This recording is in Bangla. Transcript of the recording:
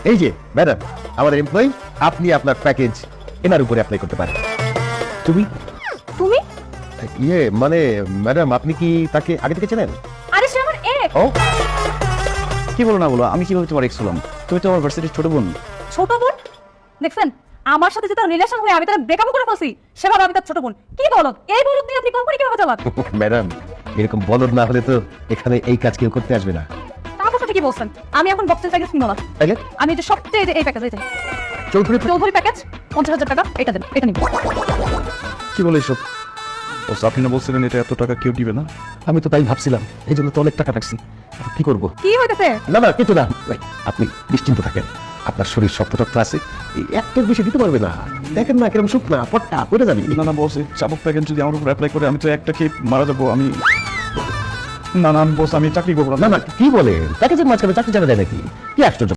এই যে ম্যাডাম, আমাদের এমপ্লয়ি, আপনি আপনার প্যাকেজ এনার উপরে অ্যাপ্লাই করতে পারেন। তুমি তুমি? ইয়ে মানে ম্যাডাম, আপনি কি তাকে আগে থেকে চেনেন? আরে সে আমার এক। ও, কি বলো না বলো, আমি কিভাবে তোমার এক্স হলাম? তুমি তো আমার ভার্সিটির ছোট বোন। ছোট বোন? দেখছেন আমার সাথে যে তার রিলেশন হয়ে আমি তার ব্রেকআপ করে ফেলছি, সেভাবে আমি তার ছোট বোন। কি বলদ, এই বলদ দিয়ে আপনি কোম্পানি কিভাবে চালান? ম্যাডাম, এরকম বলদ না হলে তো এখানে এই কাজ কেউ করতে আসবে না। তা অবশ্য ঠিকই বলছেন। আমি এখন বক্সের প্যাকেজ কিনবো না। তাইলে আমি যে সবচেয়ে এই প্যাকেজ এইটাই চৌধুরী চৌধুরী প্যাকেজ 50,000 টাকা, এটা দেন, এটা নিন। কি বলে এসব? বস, আপনি না বলছিলেন এটা এত টাকা কেউ দিবে না? আমি তো তাই ভাবছিলাম, এই জন্য তো অনেক টাকা রাখছি। কি করবো? কি হইতেছে? না না, কিছু না ভাই, আপনি নিশ্চিন্ত থাকেন। আপনার শরীর শক্ত আছে, একটার বেশি দিতে পারবে না। দেখেন না কিরকম শুকনা পট্টা পড়ে যাবি। না না বস, এই চাবুক প্যাকেজ যদি আমার উপর অ্যাপ্লাই করে আমি তো একটা খেয়ে মারা যাবো। আমি না না বস, আমি চাকরি করবো না না, কি বলেন? প্যাকেজের মাঝখানে চাকরি জানা যায় নাকি? কি আশ্চর্য!